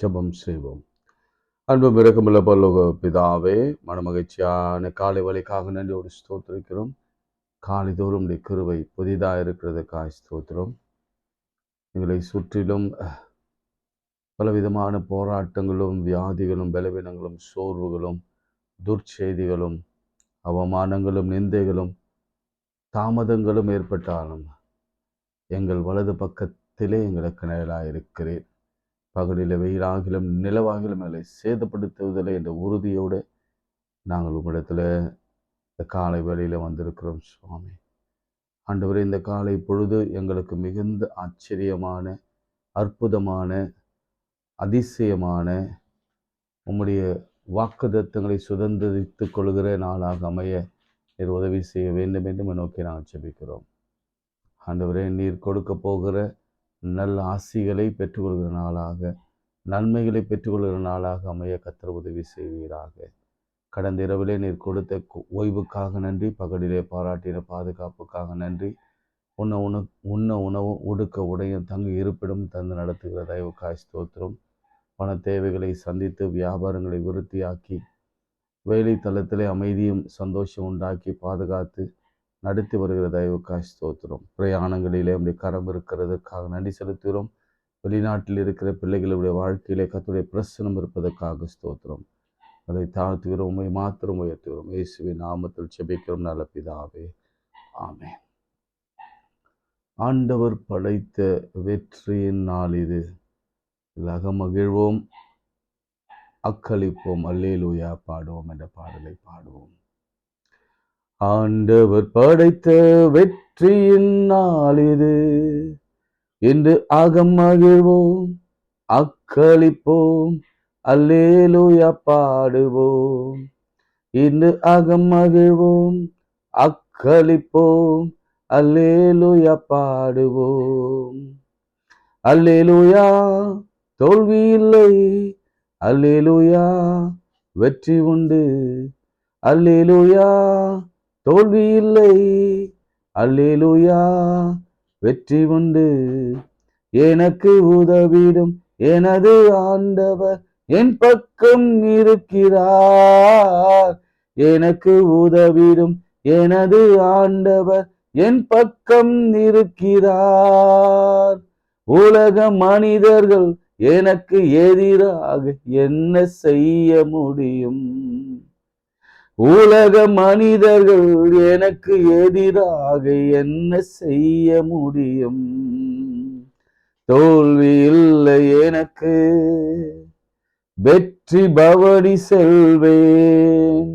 ஜெபம் செய்வோம். அன்பும் இரக்கமுள்ள பரலோக பிதாவே, மனமகிழ்ச்சியான காலை வேளைக்காக நன்றியோடு ஸ்தோத்திரிக்கிறோம். காலைதோறும் உம்முடைய கிருபை புதிதாக இருக்கிறதுக்காக ஸ்தோத்திரம். எங்களை சுற்றிலும் பலவிதமான போராட்டங்களும், வியாதிகளும், பலவீனங்களும், சோர்வுகளும், துர்ச்செய்திகளும், அவமானங்களும், நிந்தைகளும், தாமதங்களும் ஏற்பட்டாலும் எங்கள் வலது பக்கத்திலே எங்களுக்கு நிழலாக இருக்கிறேன். பகலில் வெயிலாகிலும் நிலவாகிலும் எங்களை சேதப்படுத்துவதில்லை என்ற உறுதியோடு நாங்கள் உங்களிடத்தில் இந்த காலை வேளையில் வந்திருக்கிறோம் சுவாமி. ஆண்டவரே, இந்த காலை பொழுது எங்களுக்கு மிகுந்த ஆச்சரியமான, அற்புதமான, அதிசயமான உம்முடைய வாக்குத்தத்தங்களை சுதந்திரித்துக் கொள்கிற நாளாக அமைய நீர் உதவி செய்ய வேண்டும் என்று நோக்கி நாங்கள் ஜெபிக்கிறோம். ஆண்டவரே, நீர் கொடுக்க போகிற நல்ல ஆசிகளை பெற்றுக்கொள்கிற நாளாக, நன்மைகளை பெற்றுக்கொள்கிற நாளாக அமைய கர்த்தர் உதவி செய்வீராக. கடந்த இரவிலே நீர் கொடுத்த ஓய்வுக்காக நன்றி. பகலிலே பாராட்டின பாதுகாப்புக்காக நன்றி. உண்ண உணவும் உடுக்க உடையும் தங்கு இருப்பிடம் தந்து நடத்துகிற தயவுக்காய் ஸ்தோத்திரம். பண தேவைகளை சந்தித்து வியாபாரங்களை விருத்தியாக்கி வேலை தளத்திலே அமைதியும் சந்தோஷம் உண்டாக்கி பாதுகாத்து நடத்தி வருகிற தயவுக்காய் ஸ்தோத்திரம். பிரயாணங்களிலே நம்முடைய கரம் இருக்கிறதற்காக நன்றி செலுத்துகிறோம். வெளிநாட்டில் இருக்கிற பிள்ளைகளுடைய வாழ்க்கையிலே கர்த்தருடைய பிரசனம் இருப்பதற்காக ஸ்தோத்திரம். அதை தாழ்த்துகிறோம், உம்மை மாத்திரம் உயர்த்துகிறோம். இயேசுவின் நாமத்தில் ஜெபிக்கிறோம் நல்ல பிதாவே, ஆமென். ஆண்டவர் படைத்த வெற்றியின் நாள் இது. மகிழ்வோம், அக்களிப்போம், அல்லேலூயா பாடுவோம் என்ற பாடலை பாடுவோம். ஆண்டவர் படைத்த வெற்றியின் நாள் இது, என்று மகிழ்வோம், அக்களிப்போம், அல்லேலூயா பாடுவோம். இன்று மகிழ்வோம், அக்களிப்போம், அல்லேலூயா பாடுவோம். அல்லேலூயா தோல்வி இல்லை, அல்லேலூயா வெற்றி உண்டு. அல்லேலூயா தோல்வி இல்லை, அல்லேலூயா வெற்றி உண்டு. எனக்கு உதவிடும் எனது ஆண்டவர் என் பக்கம் இருக்கிறார். எனக்கு உதவிடும் எனது ஆண்டவர் என் பக்கம் இருக்கிறார். உலக மனிதர்கள் எனக்கு எதிராக என்ன செய்ய முடியும்? உலக மனிதர்கள் எனக்கு எதிராக என்ன செய்ய முடியும்? தோல்வி இல்லை எனக்கு, வெற்றி பவனி செல்வேன்.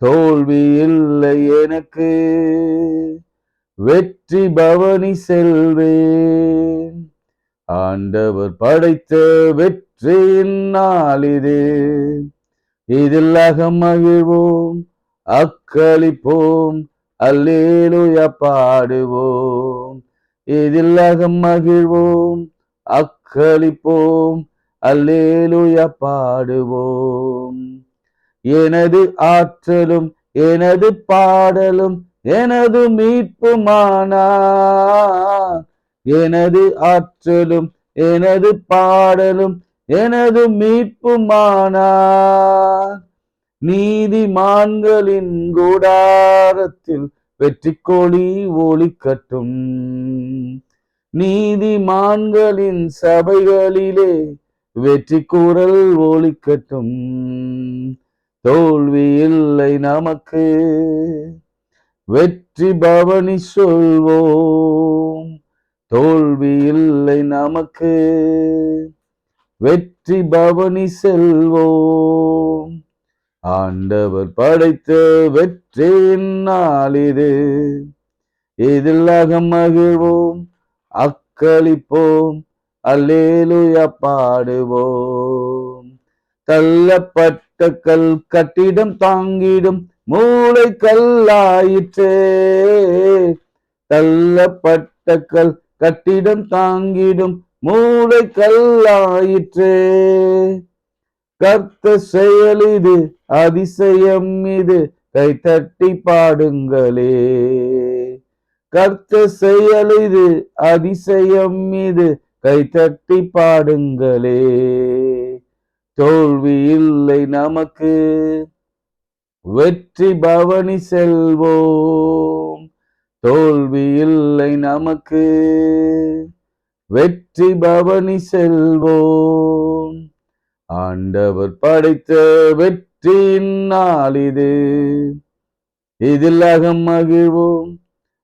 தோல்வி இல்லை எனக்கு, வெற்றி பவனி செல்வேன். ஆண்டவர் படைத்த வெற்றியின் நாள் இது, இதில் மகிழ்வோம், அக்களிப்போம், அல்லேலூயா பாடுவோம். இதில் மகிழ்வோம், அக்களிப்போம், அல்லேலூயா பாடுவோம். எனது ஆற்றலும் எனது பாடலும் எனது மீட்புமானார். எனது ஆற்றலும் எனது பாடலும் எனது மீட்புமானார். நீதிமான்களின் கூடாரத்தில் வெற்றி கொடி ஒலிக்கட்டும். நீதிமான்களின் சபைகளிலே வெற்றி குரல் ஒலிக்கட்டும். தோல்வி இல்லை நமக்கு, வெற்றி பவனி சொல்வோம். தோல்வி இல்லை நமக்கு, வெற்றி பவனி செல்வோம். ஆண்டவர் படைத்த வெற்றியின் நாள் இது, இதில் மகிழ்வோம், அக்களிப்போம், அல்லேலூயா பாடுவோம். தள்ளப்பட்ட கல் கட்டிடம் தாங்கிடும் மூளை கல்லாயிற்றே. தள்ளப்பட்ட கல் கட்டிடம் தாங்கிடும் மூளை கல்லாயிற்றே. கர்த்தர் செயல் இது, அதிசயம் இது, கைத்தட்டி பாடுங்களே. கர்த்தர் செயல் இது, அதிசயம் இது, கைத்தட்டி பாடுங்களே. தோல்வி இல்லை நமக்கு, வெற்றி பவனி செல்வோம். தோல்வி இல்லை நமக்கு, வெற்றி பவனி செல்வோம். ஆண்டவர் படைத்த வெற்றியின் நாள் இது, இதில் அகம் மகிழ்வோம்,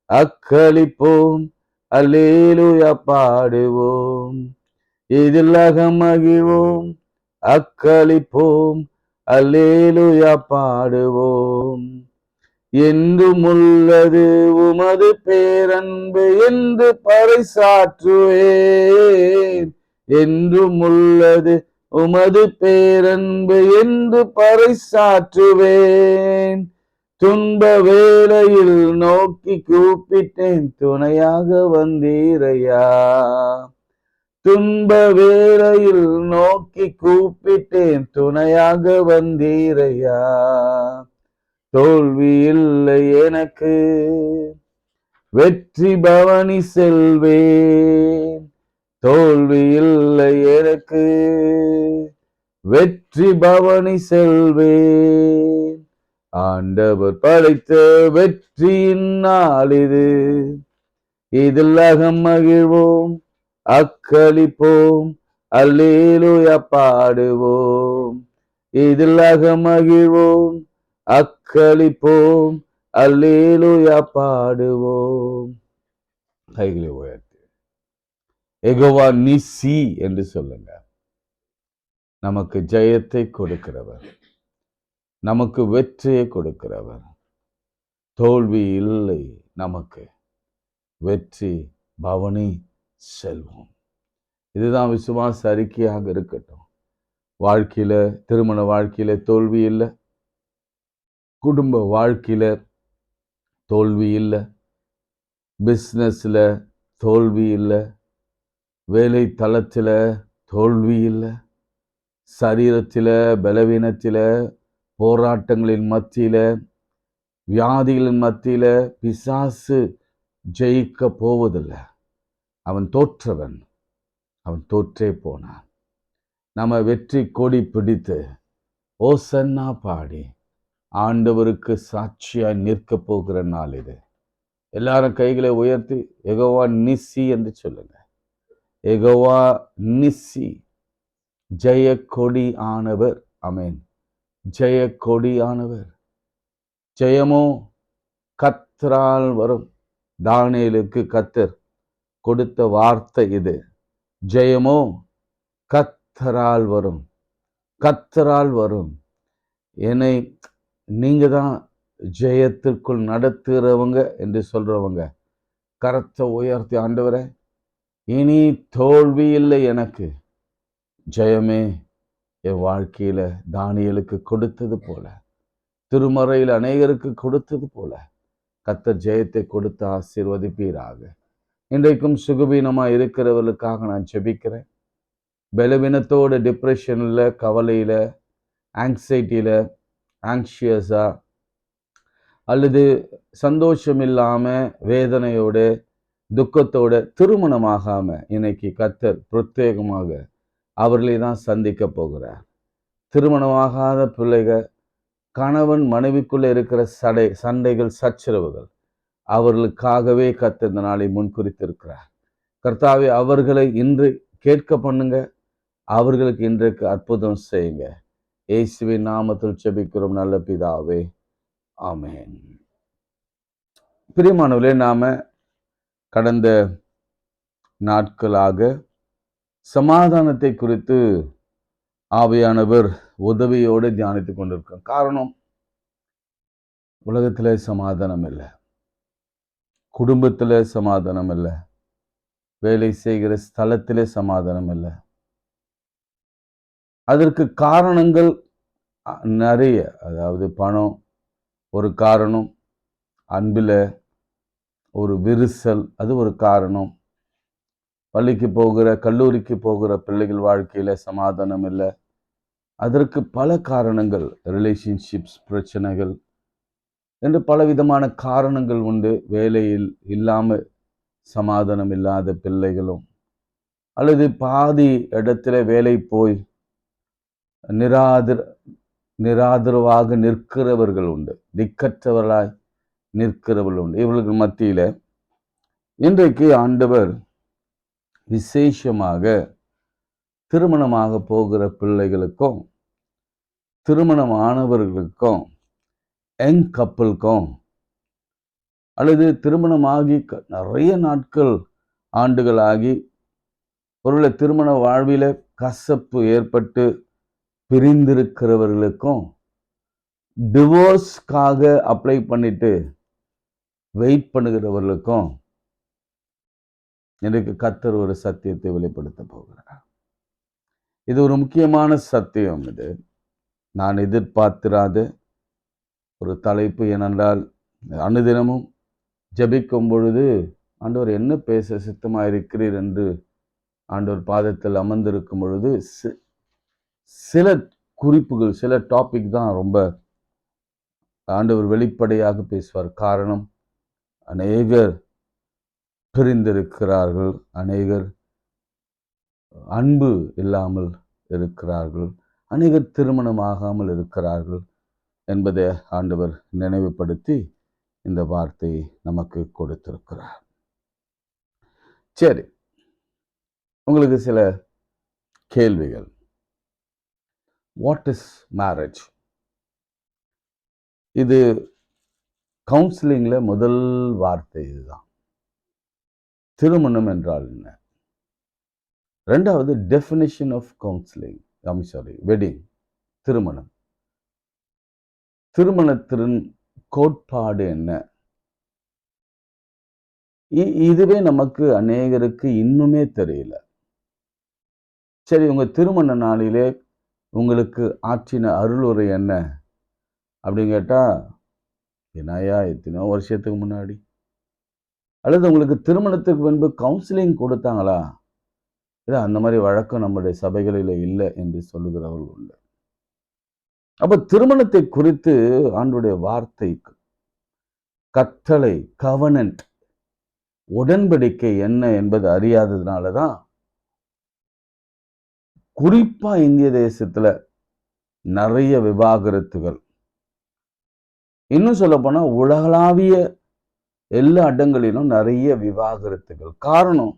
அக்களிப்போம், அல்லேலூயா பாடுவோம். இதில் அகம் மகிழ்வோம், அக்களிப்போம், அல்லேலூயா பாடுவோம். என்றும் உள்ளது உமது பேரன்பு என்று பறைசாற்றுவேன். என்றும் உள்ளது உமது பேரன்பு என்று பறைசாற்றுவேன். துன்ப வேளையில் நோக்கி கூப்பிட்டேன், துணையாக வந்தீரையா. துன்ப வேளையில் நோக்கி கூப்பிட்டேன், துணையாக வந்தீரையா. தோல்வி இல்லை எனக்கு, வெற்றி பவனி செல்வேன். தோல்வி இல்லை எனக்கு, வெற்றி பவனி செல்வேன். ஆண்டவர் படைத்த வெற்றியின் நாள் இது, இதில் அகம் மகிழ்வோம், அக்களிப்போம், அல்லேலூயா பாடுவோம். இதில் அகம் மகிழ்வோம், அக்களிப்போம், அல்லேலூயா பாடுவோம். கைகளை உயர்த்தி யெகோவா நிசி என்று சொல்லுங்க. நமக்கு ஜெயத்தை கொடுக்கிறவர், நமக்கு வெற்றியை கொடுக்கிறவர். தோல்வி இல்லை நமக்கு, வெற்றி பவனி செல்வோம். இதுதான் விசுவாச அறிக்கையாக இருக்கட்டும். வாழ்க்கையில, திருமண வாழ்க்கையில தோல்வி இல்லை, குடும்ப வாழ்க்கையில தோல்வி இல்லை, பிஸ்னஸ்ல தோல்வி இல்லை, வேலை தளத்தில் தோல்வி இல்லை, சரீரத்தில் பலவீனத்தில், போராட்டங்களின் மத்தியில, வியாதிகளின் மத்தியில பிசாசு ஜெயிக்க போவதில்லை. அவன் தோற்றவன், அவன் தோற்றே போனான். நம்ம வெற்றி கொடி பிடித்து ஓசன்னா பாடி ஆண்டவருக்கு சாட்சியாய் நிற்க போகிற நாள் இது. எல்லாரும் கைகளை உயர்த்தி யெகோவா நிசி என்று சொல்லுங்க. யெகோவா நிசி, ஜெய கொடி ஆனவர். ஆமென். ஜெய கொடி ஆனவர். ஜெயமோ கர்த்தரால் வரும். தானியேலுக்கு கர்த்தர் கொடுத்த வார்த்தை இது. ஜெயமோ கர்த்தரால் வரும், கர்த்தரால் வரும். என்னை நீங்க தான் ஜெயத்திற்குள் நடத்துகிறவங்க என்று சொல்றவங்க கரத்தை உயர்த்தி, ஆண்டவரே இனி தோல்வி இல்லை எனக்கு, ஜெயமே என் வாழ்க்கையில தானியேலுக்கு கொடுத்தது போல, திருமறையில் அநேகருக்கு கொடுத்தது போல கர்த்தர் ஜெயத்தை கொடுத்து ஆசீர்வதிப்பீராக. இன்றைக்கும் சுகவீனமா இருக்கிறவர்களுக்காக நான் ஜெபிக்கிறேன். பலவீனத்தோட, டிப்ரெஷன்ல, கவலையில, ஆங்ஸைட்டியில, ஆங்ஷியஸா அல்லது சந்தோஷம் இல்லாம வேதனையோட துக்கத்தோட திருமணமாகாம இன்னைக்கு கர்த்தர் பிரத்யேகமாக அவர்களை தான் சந்திக்க போகிறார். திருமணமாகாத பிள்ளைகள், கணவன் மனைவிக்குள்ள இருக்கிற சண்டைகள், சச்சரவுகள், அவர்களுக்காகவே கர்த்தர் இந்த நாளை முன்குறித்திருக்கிறார். கர்த்தாவே, அவர்களை இன்று கேட்க பண்ணுங்க, அவர்களுக்கு இன்றைக்கு அற்புதம் செய்யுங்க. இயேசுவின் நாமத்தில் ஜெபிக்கிறோம் நல்ல பிதாவே, ஆமென். பிரியமானவர்களே, நாம கடந்த நாட்களாக சமாதானத்தை குறித்து ஆவியானவர் உதவியோடு தியானித்துக் கொண்டிருக்கிறோம். காரணம், உலகத்திலே சமாதானம் இல்லை, குடும்பத்தில் சமாதானம் இல்லை, வேலை செய்கிற ஸ்தலத்திலே சமாதானம் இல்லை. அதற்கு காரணங்கள் நிறைய. அதாவது பணம் ஒரு காரணம், அன்பில் ஒரு விரிசல் அது ஒரு காரணம், பள்ளிக்கு போகிற கல்லூரிக்கு போகிற பிள்ளைகள் வாழ்க்கையில சமாதானம் இல்லை, அதற்கு பல காரணங்கள், ரிலேஷன்ஷிப்ஸ் பிரச்சனைகள் என்று பலவிதமான காரணங்கள் உண்டு. வேலையில் இல்லாமல் சமாதானம் இல்லாத பிள்ளைகளும், அல்லது பாதி இடத்துல வேலை போய் நிராதரவாக நிற்கிறவர்கள் உண்டு, திக்கற்றவர்களாய் நிற்கிறவர்கள் உண்டு. இவர்களுக்கு மத்தியில இன்றைக்கு ஆண்டவர் விசேஷமாக திருமணமாக போகிற பிள்ளைகளுக்கும் திருமணமானவர்களுக்கும் யங் கப்பலுக்கும் அல்லது திருமணமாகி நிறைய நாட்கள் ஆண்டுகளாகி ஒருவேளை திருமண வாழ்வில கசப்பு ஏற்பட்டு பிரிந்திருக்கிறவர்களுக்கும் டிவோர்ஸ்க்காக அப்ளை பண்ணிட்டு வெயிட் பண்ணுகிறவர்களுக்கும் இன்றைக்கு கர்த்தர் ஒரு சத்தியத்தை வெளிப்படுத்த போகிறார். இது ஒரு முக்கியமான சத்தியம். இது நான் எதிர்பார்த்திராத ஒரு தலைப்பு. ஏனென்றால் அனுதினமும் ஜெபிக்கும் பொழுது ஆண்டவர் என்ன பேச சித்தமாயிருக்கிறீர் என்று ஆண்டவர் பாதத்தில் அமர்ந்திருக்கும் பொழுது சில குறிப்புகள், சில டாபிக் தான் ரொம்ப ஆண்டவர் வெளிப்படையாக பேசுவார். காரணம், அநேகர் பிரிந்திருக்கிறார்கள், அநேகர் அன்பு இல்லாமல் இருக்கிறார்கள், அநேகர் திருமணமாகாமல் இருக்கிறார்கள் என்பதை ஆண்டவர் நினைவுபடுத்தி இந்த வார்த்தையை நமக்கு கொடுத்திருக்கிறார். சரி, உங்களுக்கு சில கேள்விகள். What is marriage? இது கவுன்சிலிங்ல முதல் வார்த்தை இதுதான். திருமணம் என்றால் என்ன? ரெண்டாவது, டெஃபினிஷன் ஆஃப் கவுன்சிலிங், வெட்டிங், திருமணம். திருமணத்தின் கோட்பாடு என்ன? இதுவே நமக்கு அநேகருக்கு இன்னுமே தெரியல. சரி, உங்க திருமண நாளிலே உங்களுக்கு ஆற்றின அருளுரை என்ன அப்படின்னு கேட்டா, என்னையா எத்தனையோ வருஷத்துக்கு முன்னாடி, அல்லது உங்களுக்கு திருமணத்துக்கு முன்பு கவுன்சிலிங் கொடுத்தாங்களா? இல்லை, அந்த மாதிரி வழக்கம் நம்முடைய சபைகளில் இல்லை என்று சொல்லுகிறவர்கள் உண்டு. அப்ப திருமணத்தை குறித்து ஆண்டவருடைய வார்த்தை, கட்டளை, கவனன்ட், உடன்படிக்கை என்ன என்பது அறியாததுனாலதான் குறிப்பா இந்திய தேசத்துல நிறைய விவாகரத்துகள், இன்னும் சொல்ல போனா உலகளாவிய எல்லா இடங்களிலும் நிறைய விவாகரத்துகள். காரணம்,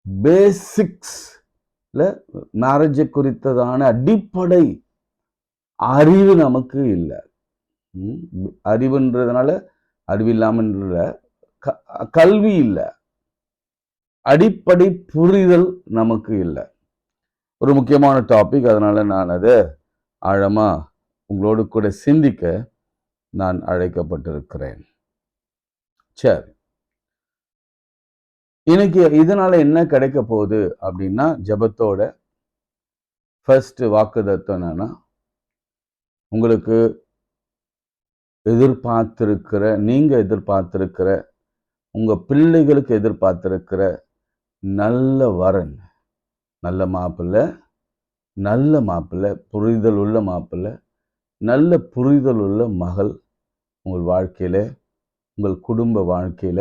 பேசிக்ஸ்ல மேரேஜ் குறித்ததான அடிப்படை அறிவு நமக்கு இல்லை. அறிவுன்றதுனால அறிவில்லாமல் கல்வி இல்லை, அடிப்படை புரிதல் நமக்கு இல்லை. ஒரு முக்கியமான டாபிக். அதனால நான் அதை ஆழமா உங்களோடு கூட சிந்திக்க நான் அழைக்கப்பட்டிருக்கிறேன். சரி, இன்னைக்கு இதனால என்ன கிடைக்க போகுது அப்படின்னா, ஜெபத்தோட ஃபர்ஸ்ட் வாக்குத்தத்தம் என்னன்னா, உங்களுக்கு நீங்க எதிர்பார்த்திருக்கிற, உங்க பிள்ளைகளுக்கு எதிர்பார்த்திருக்கிற நல்ல வரன், நல்ல மாப்பிள்ளை, புரிதல் உள்ள மாப்பிள்ளை, நல்ல புரிதல் உள்ள மகள் உங்கள் வாழ்க்கையில, உங்கள் குடும்ப வாழ்க்கையில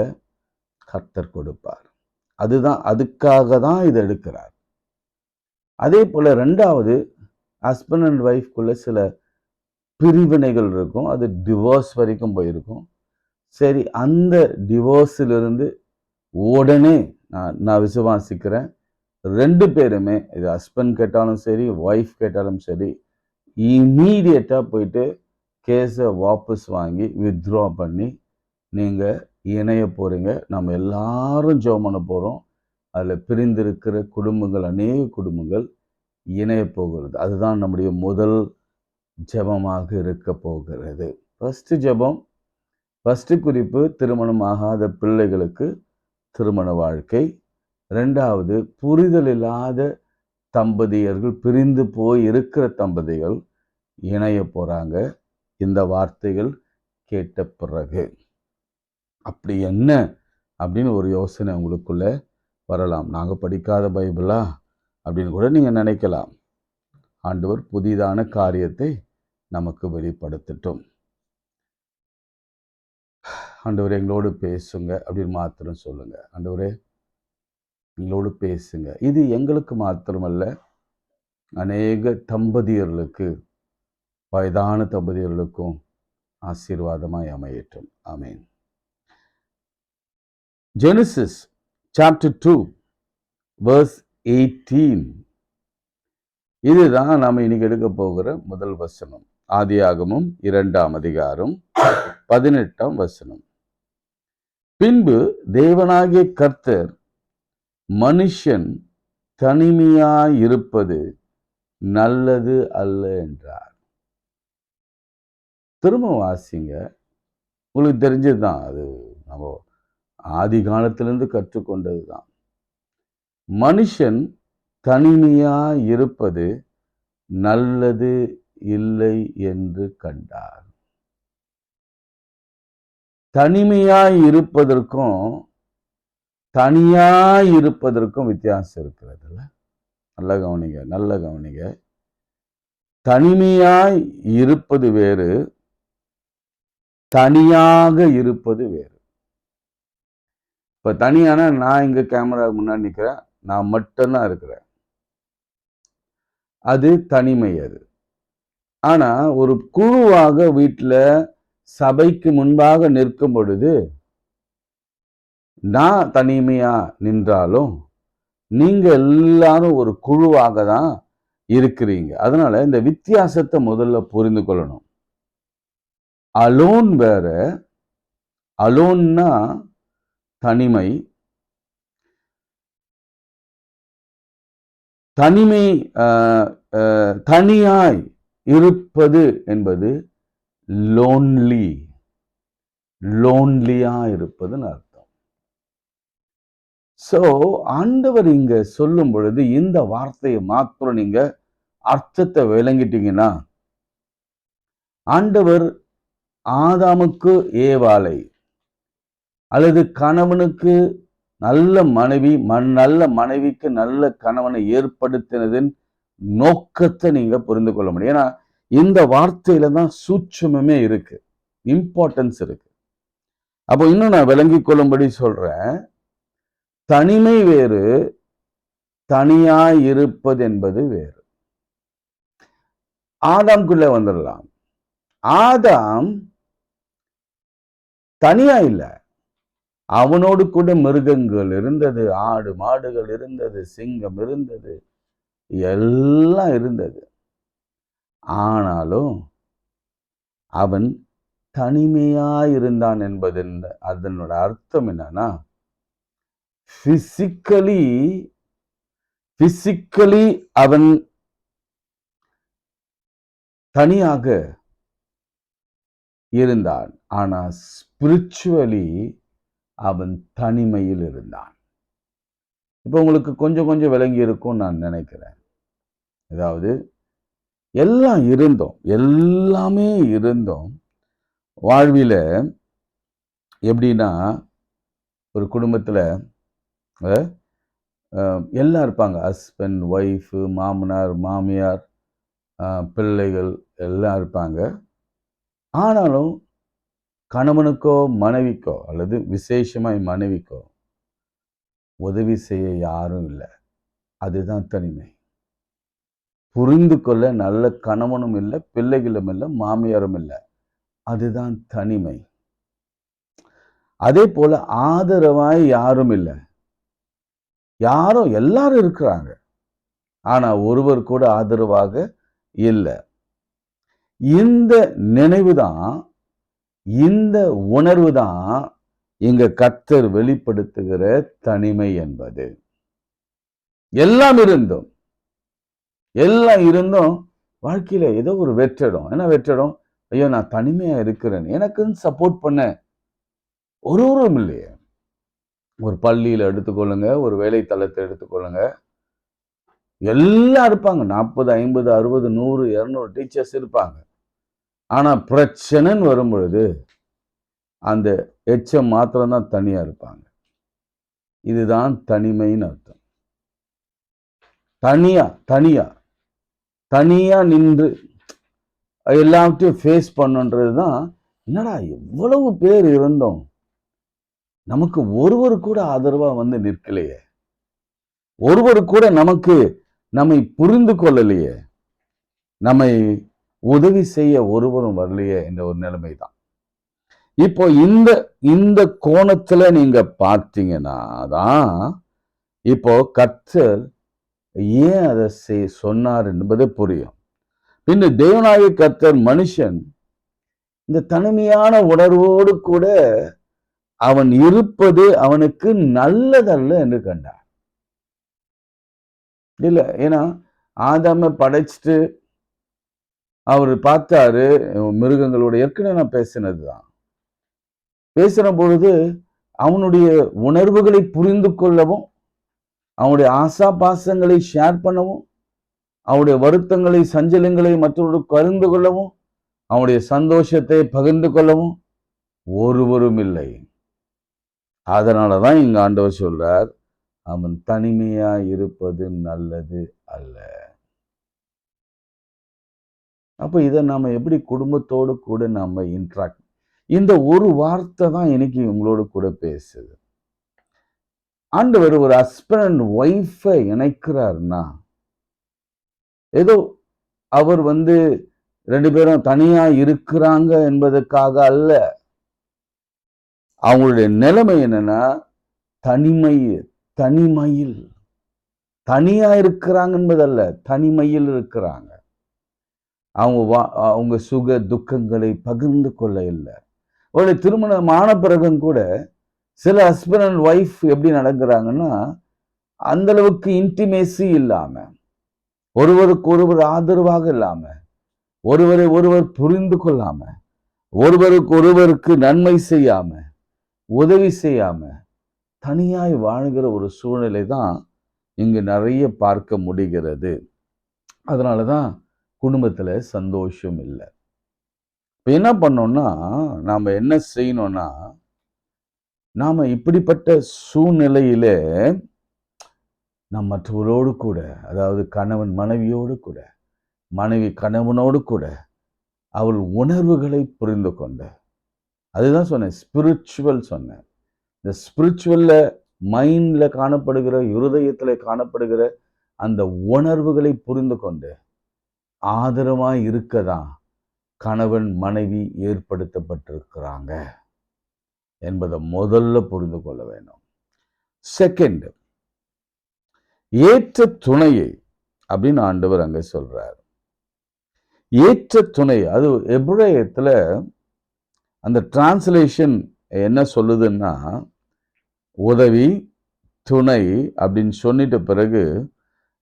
கர்த்தர் கொடுப்பார். அதுக்காக தான் இதை எடுக்கிறார். அதே போல ரெண்டாவது, ஹஸ்பண்ட் அண்ட் ஒய்ஃப்குள்ள சில பிரிவினைகள் இருக்கும். அது டிவோர்ஸ் வரைக்கும் போயிருக்கும். சரி, அந்த டிவோர்ஸிலிருந்து உடனே நான் விசுவாசிக்கிறேன், ரெண்டு பேருமே, இது ஹஸ்பண்ட் கேட்டாலும் சரி, ஒய்ஃப் கேட்டாலும் சரி, இமீடியட்டா போயிட்டு கேஸை வாபஸ் வாங்கி வித்ட்ரா பண்ணி நீங்க இணைய போறீங்க. நம்ம எல்லாரும் ஜெபம் பண்ண போறோம். அதுல பிரிந்திருக்கிற குடும்பங்கள், அநேக குடும்பங்கள் இணைய போகிறது. அதுதான் நம்முடைய முதல் ஜெபமாக இருக்க போகிறது. ஃபர்ஸ்ட் ஜெபம், ஃபர்ஸ்ட் குறிப்பு, திருமணம் ஆகாத பிள்ளைகளுக்கு திருமண வாழ்க்கை. ரெண்டாவது, புரிதல் இல்லாத தம்பதியர்கள், பிரிந்து போய் இருக்கிற தம்பதிகள் இணைய போறாங்க. இந்த வார்த்தைகள் கேட்ட பிறகு அப்படி என்ன அப்படின்னு ஒரு யோசனை உங்களுக்குள்ள வரலாம். நாங்க படிக்காத பைபிளா அப்படின்னு கூட நீங்க நினைக்கலாம். ஆண்டவர் புதிதான காரியத்தை நமக்கு வெளிப்படுத்தட்டும். ஆண்டவரே, எங்களோடு பேசுங்க அப்படின்னு மாத்திரம் சொல்லுங்க. ஆண்டவரே, எங்களோடு பேசுங்க. இது எங்களுக்கு மாத்திரமல்ல, அநேக தம்பதியர்களுக்கு, வயதான தம்பதியர்களுக்கும் ஆசீர்வாதமாய் அமையட்டும். ஆமென். Genesis chapter 2 verse 18. இதுதான் நாம் இன்னைக்கு எடுக்க போகிற முதல் வசனம். ஆதியாகமம் 2ஆம் அதிகாரம் 18ஆம் வசனம். பின்பு தேவனாகிய கர்த்தர் மனுஷன் தனிமையாயிருப்பது நல்லது அல்ல என்றார். திரும்ப வாசிங்க. உங்களுக்கு தெரிஞ்சதுதான், அது நம்ம ஆதி காலத்திலிருந்து கற்றுக்கொண்டது தான். மனுஷன் தனிமையாயிருப்பது நல்லது இல்லை என்று கண்டார். தனிமையாய் இருப்பதற்கும் தனியாய் இருப்பதற்கும் வித்தியாசம் இருக்கிறதுல. நல்ல கவனிங்க. தனிமையாய் இருப்பது வேறு, தனியாக இருப்பது வேறு. இப்ப தனியான நான் இங்க கேமரா முன்னாடி நிக்கிறேன், நான் மட்டும்தான் இருக்கிறேன், அது தனிமை. அது ஆனா ஒரு குழுவாக வீட்டில் சபைக்கு முன்பாக நிற்கும் பொழுது நான் தனிமையா நின்றாலும் நீங்க எல்லாரும் ஒரு குழுவாக தான் இருக்கிறீங்க. அதனால இந்த வித்தியாசத்தை முதல்ல புரிந்து கொள்ளணும். அலோன் வேற, அலோன்னா தனிமை, தனிமை தனியாய் இருப்பது என்பது லோன்லியா இருப்பதுன்னு அர்த்தம். சோ ஆண்டவர் இங்க சொல்லும் பொழுது இந்த வார்த்தையை மாத்திரம் நீங்க அர்த்தத்தை விளங்கிட்டீங்கன்னா, ஆண்டவர் ஆதாமுக்கு ஏவாளை அல்லது கணவனுக்கு நல்ல மனைவி, நல்ல மனைவிக்கு நல்ல கணவனை ஏற்படுத்தினதின் நோக்கத்தை நீங்க புரிந்து கொள்ள முடியும். ஏன்னா இந்த வார்த்தையில தான் சூட்சுமமே இருக்கு, இம்பார்ட்டன்ஸ் இருக்கு. அப்போ இன்னும் நான் விளங்கி கொள்ளும்படி சொல்றேன். தனிமை வேறு, தனியாய் இருப்பது என்பது வேறு. ஆதாம்குள்ள வந்துடலாம். ஆதாம் தனியா இல்லை, அவனோடு கூட மிருகங்கள் இருந்தது, ஆடு மாடுகள் இருந்தது, சிங்கம் இருந்தது, எல்லாம் இருந்தது. ஆனாலும் அவன் தனிமையாயிருந்தான் என்பது அதனோட அர்த்தம் என்னன்னா, பிசிக்கலி அவன் தனியாக இருந்தான், ஆனா ஸ்பிரிச்சுவலி அவன் தனிமையில் இருந்தான். இப்போ உங்களுக்கு கொஞ்சம் கொஞ்சம் விளங்கி இருக்கும் நான் நினைக்கிறேன். அதாவது எல்லாம் இருந்தோம், எல்லாமே இருந்தோம். வாழ்வில எப்படின்னா, ஒரு குடும்பத்துல எல்லாம் இருப்பாங்க. ஹஸ்பண்ட், ஒய்ஃபு, மாமனார், மாமியார், பிள்ளைகள் எல்லாம் இருப்பாங்க. ஆனாலும் கணவனுக்கோ மனைவிக்கோ அல்லது விசேஷமாய் மனைவிக்கோ உதவி செய்ய யாரும் இல்லை. அதுதான் தனிமை. புரிந்து கொள்ள நல்ல கணவனும் இல்லை, பிள்ளைகளும் இல்லை, மாமியாரும் இல்லை. அதுதான் தனிமை. அதே போல ஆதரவாய் யாரும் இல்லை. யாரும் எல்லாரும் இருக்கிறாங்க, ஆனா ஒருவர் கூட ஆதரவாக இல்லை. இந்த நினைவு தான், இந்த உணர்வு தான் இங்க கர்த்தர் வெளிப்படுத்துகிற தனிமை என்பது. எல்லாம் இருந்தும் வாழ்க்கையில ஏதோ ஒரு வெற்றிடம். என்ன வெற்றிடம்? ஐயோ நான் தனிமையா இருக்கிறேன், எனக்குன்னு சப்போர்ட் பண்ண ஒருவரும் இல்லையே. ஒரு பள்ளியில எடுத்துக்கொள்ளுங்க, ஒரு வேலை தளத்தை எடுத்துக்கொள்ளுங்க, எல்லாம் இருப்பாங்க. 40, 50, 60, 100, 200 டீச்சர்ஸ் இருப்பாங்க. ஆனா பிரச்சனைன்னு வரும் பொழுது அந்த எச்சம் மாத்திரம்தான் தனியா இருப்பாங்க. இதுதான் தனிமைன்னு அர்த்தம். தனியா நின்று எல்லாத்தையும் ஃபேஸ் பண்ணுன்றதுதான். என்னடா எவ்வளவு பேர் இருந்தோம், நமக்கு ஒருவர் கூட ஆதரவா வந்து நிற்கலையே, ஒருவர் கூட நம்மை புரிந்து கொள்ளலையே, நம்மை உதவி செய்ய ஒருவரும் வரலையே என்ற ஒரு நிலைமை தான். இப்போ இந்த கோணத்துல நீங்க பார்த்தீங்கன்னா தான் இப்போ கர்த்தர் ஏன் அதை சொன்னார் என்பது புரியும். பின்ன தேவனாகிய கர்த்தர் மனுஷன் இந்த தனிமையான உணர்வோடு கூட அவன் இருப்பது அவனுக்கு நல்லதல்ல என்று கண்டார். இல்ல, ஏன்னா ஆதாம படைச்சிட்டு அவர் பார்த்தாரு மிருகங்களோட. ஏற்கனவே நான் பேசினதுதான். பேசுற பொழுது அவனுடைய உணர்வுகளை புரிந்து கொள்ளவும், அவனுடைய ஆசா பாசங்களை ஷேர் பண்ணவும், அவனுடைய வருத்தங்களை சஞ்சலங்களை மற்றவர்களுக்கு பகிர்ந்து கொள்ளவும், அவனுடைய சந்தோஷத்தை பகிர்ந்து கொள்ளவும் ஒருவரும் இல்லை. அதனாலதான் இங்க ஆண்டவர் சொல்றார், அவன் தனிமையா இருப்பது நல்லது அல்ல. அப்ப இதை நாம எப்படி குடும்பத்தோடு கூட நாம இன்ட்ராக்ட், இந்த ஒரு வார்த்தை தான் இன்னைக்கு உங்களோடு கூட பேசுது. ஆண்டவர் ஒரு ஹஸ்பண்ட் அண்ட் ஒய்ஃபை இணைக்கிறார்னா ஏதோ அவர் ரெண்டு பேரும் தனியா இருக்கிறாங்க என்பதற்காக அல்ல. அவங்களுடைய நிலைமை என்னன்னா தனிமையில் தனியா இருக்கிறாங்க என்பதல்ல, தனிமையில் இருக்கிறாங்க. அவங்க சுக துக்கங்களை பகிர்ந்து கொள்ள இல்லை. ஒரு திருமணமான பிறகும் கூட சில ஹஸ்பண்ட் அண்ட் ஒய்ஃப் எப்படி நடக்கிறாங்கன்னா, அந்த அளவுக்கு இன்டிமேசி இல்லாம, ஒருவருக்கு ஒருவர் ஆதரவாக இல்லாம, ஒருவரை ஒருவர் புரிந்து கொள்ளாம, ஒருவருக்கு நன்மை செய்யாம, உதவி செய்யாம, தனியாய் வாழ்கிற ஒரு சூழ்நிலை தான் இங்கு நிறைய பார்க்க முடிகிறது. அதனாலதான் குடும்பத்துல சந்தோஷம் இல்லை. இப்ப என்ன பண்ணோம்னா, நாம என்ன செய்யணும்னா, நாம இப்படிப்பட்ட சூழ்நிலையில நாம் மற்றவரோடு கூட, அதாவது கணவன் மனைவியோடு கூட, மனைவி கணவனோடு கூட அவள் உணர்வுகளை புரிந்து கொண்ட, அதுதான் சொன்னேன், ஸ்பிரிச்சுவல் சொன்னேன். இந்த ஸ்பிரிச்சுவல்ல மைண்ட்ல காணப்படுகிற, இருதயத்துல காணப்படுகிற அந்த உணர்வுகளை புரிந்து கொண்டு ஆதரவாய் இருக்கதான் கணவன் மனைவி ஏற்படுத்தப்பட்டிருக்கிறாங்க என்பதை முதல்ல புரிந்து கொள்ள வேண்டும். செகண்ட், ஏற்ற துணையை அப்படின்னு ஆண்டவர் அங்க சொல்றார். ஏற்ற துணை, அது எபிரேயத்துல அந்த டிரான்ஸ்லேஷன் என்ன சொல்லுதுன்னா, உதவி துணை அப்படின்னு சொல்லிட்ட பிறகு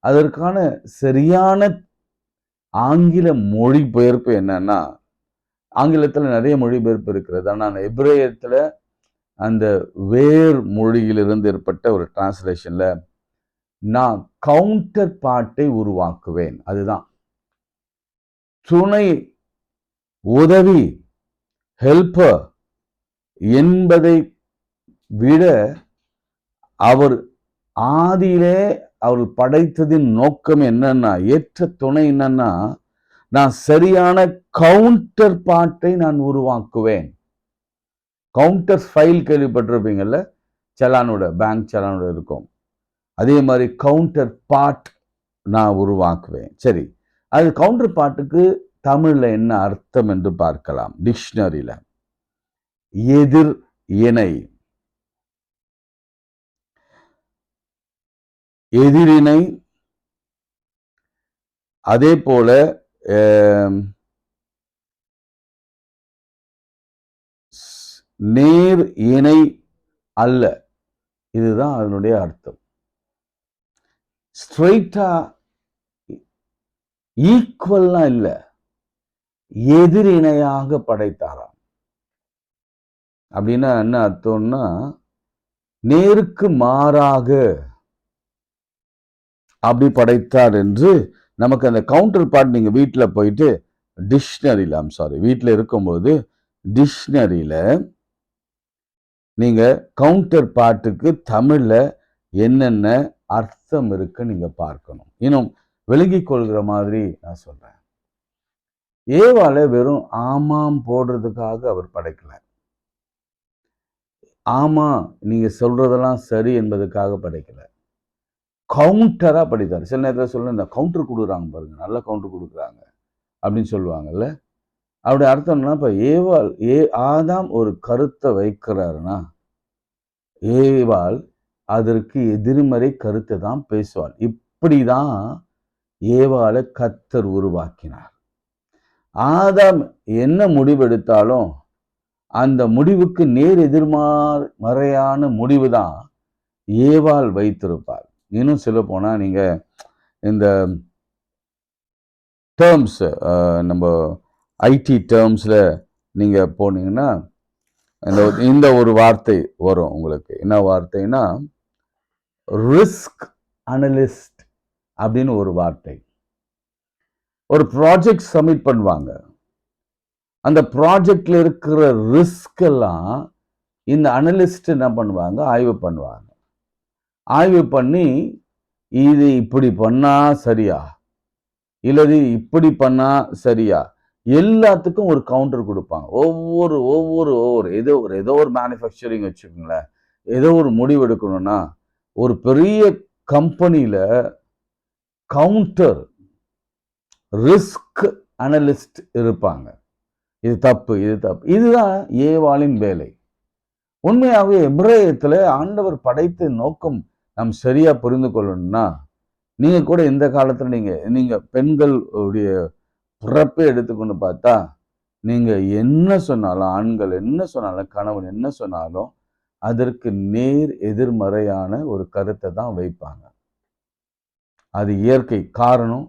அதற்கான சரியான ஆங்கில மொழிபெயர்ப்பு என்னன்னா, ஆங்கிலத்துல நிறைய மொழிபெயர்ப்பு இருக்கிறது, ஆனால் எபிரேயத்துல அந்த வேர் மொழியிலிருந்து ஏற்பட்ட ஒரு டிரான்ஸ்லேஷன்ல நான் கவுண்டர் பார்ட்டை உருவாக்குவேன். அதுதான் துணை, உதவி, ஹெல்பர் என்பதை விட அவர் ஆதியிலே அவர் படைத்ததின் நோக்கம் என்னன்னா, ஏற்ற துணை என்னன்னா, நான் சரியான கவுண்டர் பார்ட்டை நான் உருவாக்குவேன். கவுண்டர் ஃபைல் கேள்விப்பட்டிருப்பீங்கல்ல, சலானோட, பேங்க் சலானோட இருக்கும். அதே மாதிரி கவுண்டர் பார்ட் நான் உருவாக்குவேன். சரி, அது கவுண்டர் பார்ட்டுக்கு தமிழ்ல என்ன அர்த்தம் என்று பார்க்கலாம். டிக்ஷனரியில எதிர் இணை, எதிரிணை, அதே போல நேர் இணை அல்ல, இதுதான் அதனுடைய அர்த்தம். ஸ்ட்ரெயிட்டா ஈக்குவல்லாம் இல்ல, எதிரிணையாக படைத்தாராம். அப்படின்னா என்ன அர்த்தம்னா, நேருக்கு மாறாக அப்படி படைத்தார் என்று நமக்கு அந்த கவுண்டர் பார்ட் நீங்க வீட்டுல போயிட்டு டிக்ஷனரியில, வீட்டுல இருக்கும்போது டிக்ஷனரியில நீங்க கவுண்டர் பார்ட்டுக்கு தமிழ்ல என்னென்ன அர்த்தம் இருக்கு நீங்க பார்க்கணும். இன்னும் விளங்கிக் கொள்கிற மாதிரி நான் சொல்றேன். ஏவால வெறும் ஆமாம் போடுறதுக்காக அவர் படைக்கல, ஆமா நீங்க சொல்றதெல்லாம் சரி என்பதுக்காக படைக்கல. கவுண்டராக படித்தார். சில நேரத்தில் சொல்ல இந்த கவுண்டர் கொடுக்குறாங்க பாருங்க, நல்ல கவுண்டர் கொடுக்குறாங்க அப்படின்னு சொல்லுவாங்கல்ல. அப்படி அர்த்தம் என்னன்னா, இப்போ ஆதாம் ஒரு கருத்தை வைக்கிறாருன்னா, ஏவாள் அதற்கு எதிர்மறை கருத்தை தான் பேசுவாள். இப்படிதான் ஏவாளை கர்த்தர் உருவாக்கினார். ஆதாம் என்ன முடிவெடுத்தாலும் அந்த முடிவுக்கு நேர் எதிர்மறையான முடிவு தான் ஏவாள் வைத்திருப்பார். இன்னும் சொல்ல போனா நீங்க இந்த டேர்ம்ஸ் நம்ம ஐடி டேர்ம்ஸ்ல நீங்க போனீங்கன்னா இந்த ஒரு வார்த்தை வரும் உங்களுக்கு. என்ன வார்த்தைன்னா ரிஸ்க் அனலிஸ்ட் அப்படின்னு ஒரு வார்த்தை. ஒரு ப்ராஜெக்ட் சப்மிட் பண்ணுவாங்க. அந்த ப்ராஜெக்ட்ல இருக்கிற ரிஸ்க் எல்லாம் இந்த அனலிஸ்ட் என்ன பண்ணுவாங்க, ஆய்வு பண்ணுவாங்க. ஆய்வு பண்ணி இது இப்படி பண்ணா சரியா, இல்லது இப்படி பண்ணா சரியா, எல்லாத்துக்கும் ஒரு கவுண்டர் கொடுப்பாங்க. ஒவ்வொரு ஏதோ ஒரு மேனுஃபேக்சரிங் வச்சுக்கோங்களேன், ஏதோ ஒரு முடிவு எடுக்கணும்னா ஒரு பெரிய கம்பெனியில கவுண்டர் ரிஸ்க் அனலிஸ்ட் இருப்பாங்க. இது தப்பு, இது தப்பு. இதுதான் ஏவாளின் வேலை. உண்மையாகவே எபிரேயத்துல ஆண்டவர் படைத்த நோக்கம் நாம் சரியா புரிந்து கொள்ளணும்னா, நீங்க கூட இந்த காலத்துல நீங்க பெண்கள் உடைய பிறப்பை எடுத்துக்கொண்டு பார்த்தா, நீங்க என்ன சொன்னாலும், ஆண்கள் என்ன சொன்னாலும், கணவன் என்ன சொன்னாலும் அதற்கு நேர் எதிர்மறையான ஒரு கருத்தை தான் வைப்பாங்க. அது இயற்கை. காரணம்,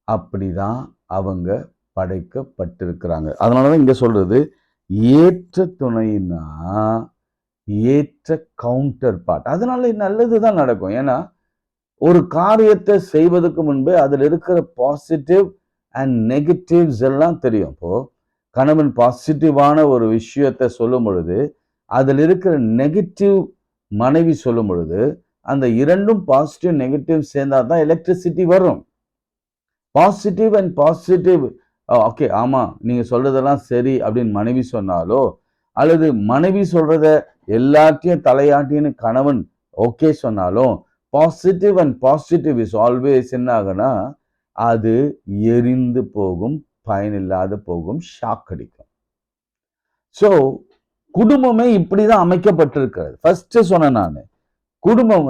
அப்படிதான் அவங்க படைக்கப்பட்டிருக்கிறாங்க. அதனாலதான் இங்க சொல்றது, ஏற்ற துணைன்னா ஏற்ற கவுண்டர் பார்ட். அதனால நல்லதுதான் நடக்கும். ஏன்னா ஒரு காரியத்தை செய்வதற்கு முன்பே அதில் இருக்கிற பாசிட்டிவ் அண்ட் நெகட்டிவ்ஸ் எல்லாம் தெரியும். இப்போ கணவன் பாசிட்டிவான ஒரு விஷயத்தை சொல்லும் பொழுது அதில் இருக்கிற நெகட்டிவ் மனைவி சொல்லும் பொழுது அந்த இரண்டும் பாசிட்டிவ் நெகட்டிவ் சேர்ந்தா தான் எலக்ட்ரிசிட்டி வரும். பாசிட்டிவ் அண்ட் பாசிட்டிவ், ஓகே ஆமா நீங்க சொல்றதெல்லாம் சரி அப்படின்னு மனைவி சொன்னாலோ, அல்லது மனைவி சொல்றத எல்லாத்தையும் தலையாட்டின்னு கணவன் ஓகே சொன்னாலும், positive and positive is always என்ன ஆகுனா அது எரிந்து போகும், பயனில்லாத போகும், ஷாக் அடிக்கும். ஸோ குடும்பமே இப்படிதான் அமைக்கப்பட்டிருக்கிறது. ஃபர்ஸ்ட் சொன்னேன் நான், குடும்பம்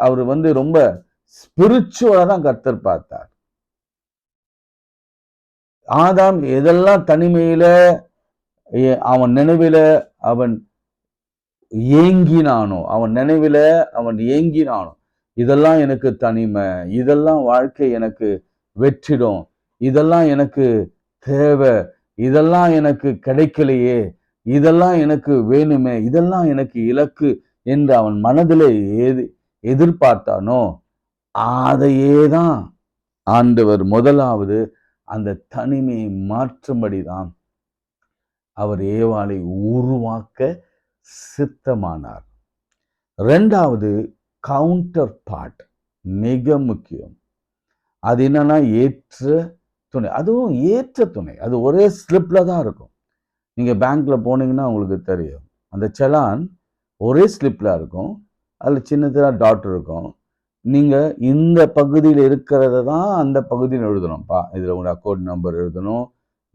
அவர் ரொம்ப ஸ்பிரிச்சுவலா தான் கர்த்தர் பார்த்தார். ஆதாம் எதெல்லாம் தனிமையில அவன் நினைவில அவன் ஏங்கினானோ, இதெல்லாம் எனக்கு தனிமை, இதெல்லாம் வாழ்க்கை எனக்கு வெற்றிடும், இதெல்லாம் எனக்கு தேவை, இதெல்லாம் எனக்கு கிடைக்கலையே, இதெல்லாம் எனக்கு வேணுமே, இதெல்லாம் எனக்கு இலக்கு என்று அவன் மனதிலே எதிர்பார்த்தானோ, அதையே தான் ஆண்டவர் முதலாவது அந்த தனிமையை மாற்றும்படிதான் அவர் ஏவாளை உருவாக்க சித்தமானார். ரெண்டாவது கவுண்டர் பார்ட் மிக முக்கியம். அது என்னன்னா ஏற்ற துணை. அதுவும் ஏற்ற துணை, அது ஒரே ஸ்லிப்ல தான் இருக்கும். நீங்க பேங்க்ல போனீங்கன்னா உங்களுக்கு தெரியும், அந்த செலான் ஒரே ஸ்லிப்ல இருக்கும். அதுல சின்னதா டாட் இருக்கும். நீங்க இந்த பகுதியில் இருக்கிறத தான் அந்த பகுதியில் எழுதணும்ப்பா. இதுல உங்க அக்கௌண்ட் நம்பர் எழுதணும்,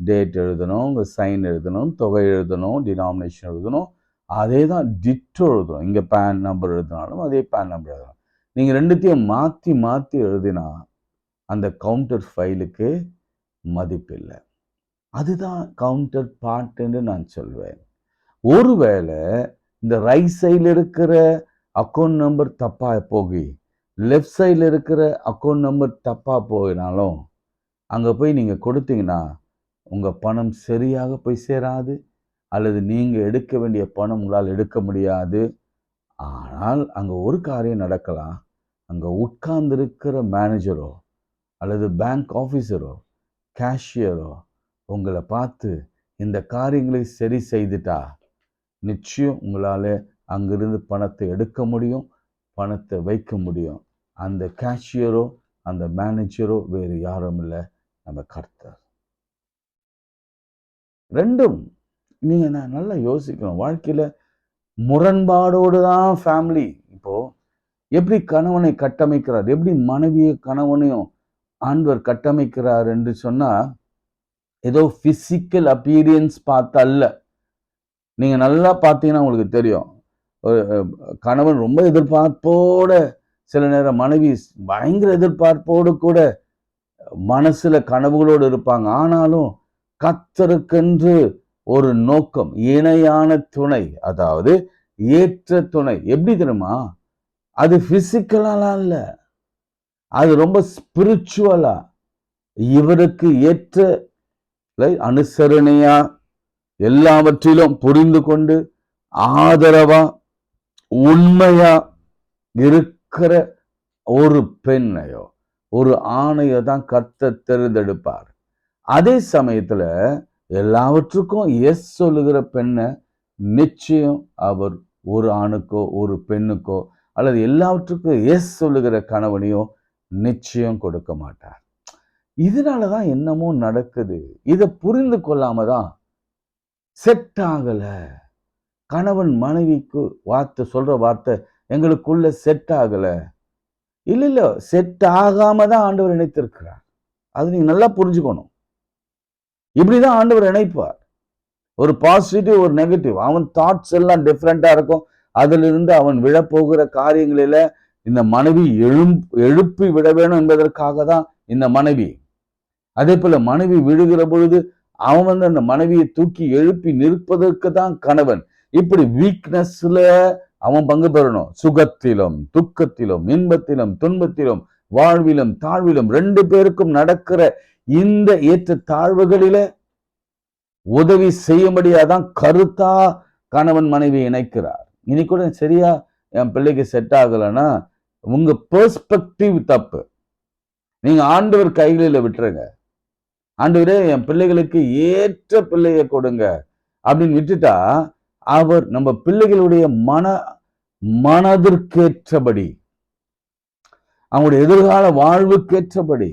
டேட் எழுதணும், உங்க சைன் எழுதணும், தொகை எழுதணும், டினாமினேஷன் எழுதணும், அதே தான் டிட்டோ எழுதணும். இங்க பேன் நம்பர் எழுதினாலும் அதே பேன் நம்பர் எழுதணும். நீங்க ரெண்டுத்தையும் மாத்தி மாத்தி எழுதினா அந்த கவுண்டர் ஃபைலுக்கு மதிப்பில்லை. அதுதான் கவுண்டர் பார்ட்ன்னு நான் சொல்வேன். ஒருவேளை இந்த ரைட் சைடில் இருக்கிற அக்கௌண்ட் நம்பர் தப்பா போகி லெஃப்ட் சைடில் இருக்கிற அக்கௌண்ட் நம்பர் தப்பா போயினாலும் அங்க போய் நீங்க கொடுத்தீங்கன்னா உங்க பணம் சரியாக போய் சேராது, அல்லது நீங்க எடுக்க வேண்டிய பணம் உங்களால் எடுக்க முடியாது. ஆனால் அங்க ஒரு காரியம் நடக்கலாம். அங்க உட்கார்ந்திருக்கிற மேனேஜரோ அல்லது பேங்க் ஆஃபீஸரோ கேஷியரோ உங்களை பார்த்து இந்த காரியங்களை சரி செய்துட்டா நிச்சயம் உங்களால அங்கிருந்து பணத்தை எடுக்க முடியும், பணத்தை வைக்க முடியும். அந்த கேஷியரோ அந்த மேனேஜரோ வேறு யாரும் இல்லை, நம்ம கர்த்தர். ரெண்டும் நீங்க நல்லா யோசிக்கணும். வாழ்க்கையில முரண்பாடோடு தான் ஃபேமிலி. இப்போ எப்படி கணவனை கட்டமைக்கிறார், எப்படி மனைவியை கணவனையும் ஆண்டவர் கட்டமைக்கிறார் என்று சொன்னா, ஏதோ பிசிக்கல் அப்பியரன்ஸ் பார்த்து அல்ல. நீங்க நல்லா பார்த்தீங்கன்னா உங்களுக்கு தெரியும். கணவன் ரொம்ப எதிர்பார்ப்போட, சில நேரம் மனைவி பயங்கர எதிர்பார்ப்போடு கூட மனசுல கனவுகளோடு இருப்பாங்க. ஆனாலும் கர்த்தருக்கென்று ஒரு நோக்கம், இணையான துணை, அதாவது ஏற்ற துணை. எப்படி தெரியுமா? அது பிசிக்கலாலாம் இல்ல, அது ரொம்ப ஸ்பிரிச்சுவலா, இவருக்கு ஏற்ற அனுசரணையா, எல்லாவற்றிலும் புரிந்து கொண்டு ஆதரவா உண்மையா இருக்கிற ஒரு பெண்ணையோ ஒரு ஆணையோ தான் கர்த்தர் தேர்ந்தெடுப்பார். அதே சமயத்துல எல்லாவற்றுக்கும் எஸ் சொல்லுகிற பெண்ணை நிச்சயம் அவர் ஒரு ஆணுக்கோ ஒரு பெண்ணுக்கோ அல்லது எல்லாவற்றுக்கும் எஸ் சொல்லுகிற கணவனையோ நிச்சயம் கொடுக்க மாட்டார். இதனாலதான் என்னமோ நடக்குது. இதை புரிந்து கொள்ளாம தான் செட் ஆகல. கணவன் மனைவிக்கு சொல்ற வார்த்தை எங்களுக்குள்ள செட் ஆகல. இல்ல, செட் ஆகாம தான் ஆண்டவர் இணைத்திருக்கிறார். அது நீங்க நல்லா புரிஞ்சுக்கணும். இப்படிதான் ஆண்டவர் இணைப்பார். ஒரு பாசிட்டிவ் ஒரு நெகட்டிவ், அவன் தாட்ஸ் எல்லாம் டிஃப்ரெண்டா இருக்கும். அதுல இருந்து அவன் விழப்போகிற காரியங்களில இந்த மனைவி எழுப்பி விட வேணும் என்பதற்காக தான் இந்த மனைவி. அதே போல மனைவி விழுகிற பொழுது அவன் அந்த மனைவியை தூக்கி எழுப்பி நிற்பதற்கு தான் கணவன். இப்படி வீக்னஸ்ல அவன் பங்கு பெறணும். சுகத்திலும் துக்கத்திலும் இன்பத்திலும் துன்பத்திலும் வாழ்விலும் தாழ்விலும் 2 பேருக்கும் நடக்கிற இந்த ஏற்ற தாழ்வுகளில உதவி செய்யும்படியாதான் கருத்தா கணவன் மனைவி இணைக்கிறார். இனி கூட சரியா என் பிள்ளைக்கு செட் ஆகலைன்னா உங்க பெர்ஸ்பெக்டிவ் தப்பு. நீங்க ஆண்டவர் கைகளில விட்டுருங்க. ஆண்டவரே என் பிள்ளைகளுக்கு ஏற்ற பிள்ளைய கொடுங்க அப்படின்னு விட்டுட்டா அவர் நம்ம பிள்ளைகளுடைய மனதிற்கேற்றபடி அவங்களுடைய எதிர்கால வாழ்வுக்கேற்றபடி.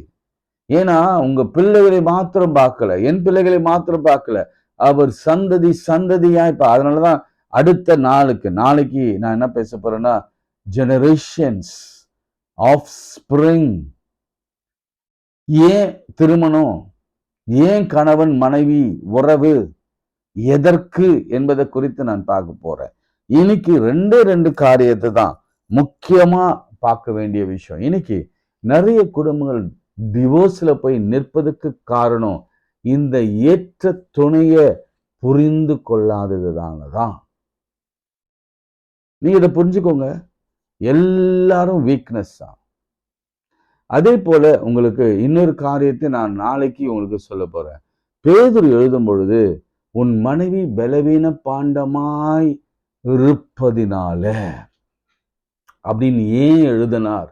ஏன்னா உங்க பிள்ளைகளை மாத்திரம் பார்க்கல, என் பிள்ளைகளை மாத்திரம் பார்க்கல, அவர் சந்ததியா. இப்ப அதனாலதான் அடுத்த நாளைக்கு நான் என்ன பேச போறேன்னா, ஜெனரேஷன்ஸ் ஆஃப் ஸ்பிரிங். ஏன் திருமணம், ஏன் கணவன் மனைவி உறவு, எதற்கு என்பதை குறித்து நான் பார்க்க போறேன். இன்னைக்கு 2 காரியத்தை தான் முக்கியமா பார்க்க வேண்டிய விஷயம். இன்னைக்கு நிறைய குடும்பங்கள் டிவோர்ஸ்ல போய் நிற்பதற்கு காரணம் இந்த ஏற்ற துணைய புரிந்து கொள்ளாததுதான். நீங்க இதை புரிஞ்சுக்கோங்க. எல்லாரும் வீக்னஸ் தான். அதே போல உங்களுக்கு இன்னொரு காரியத்தை நான் நாளைக்கு உங்களுக்கு சொல்ல போறேன். பேதுரு எழுதும் பொழுது உன் மனைவி பலவீன பாண்டமாய் இருப்பதினால அப்படின்னு ஏன் எழுதினார்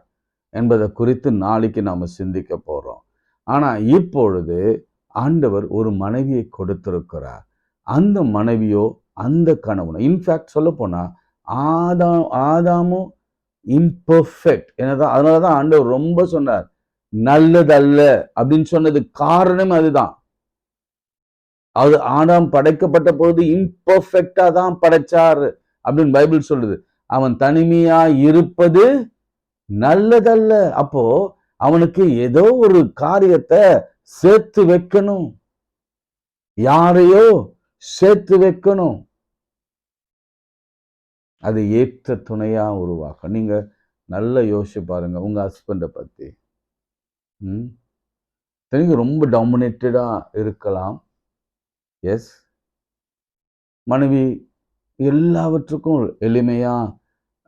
என்பதை குறித்து நாளைக்கு நாம சிந்திக்க போறோம். ஆனா இப்பொழுது ஆண்டவர் ஒரு மனைவியை கொடுத்திருக்கிறார். அந்த மனைவியோ அந்த கணவனோ, இன்ஃபேக்ட் சொல்ல போனா ஆதாமும் இம்பர்ஃபெக்ட். என்னதான், அதனாலதான் ஆண்டவர் ரொம்ப சொன்னார் நல்லதல்ல அப்படின்னு சொன்னது காரணம் அதுதான். அது ஆதாம் படைக்கப்பட்ட பொழுது இம்பர்ஃபெக்டா தான் படைச்சார் அப்படின்னு பைபிள் சொல்லுது. அவன் தனிமையா இருப்பது நல்லதல்ல. அப்போ அவனுக்கு ஏதோ ஒரு காரியத்தை சேர்த்து வைக்கணும், யாரையோ சேர்த்து வைக்கணும். அது ஏற்ற துணையா உருவாக்கும். நீங்க நல்லா யோசிச்சு பாருங்க உங்க ஹஸ்பண்டை பத்தி. ரொம்ப டாமினேட்டடா இருக்கலாம். எஸ், மனைவி எல்லாவற்றுக்கும் எளிமையா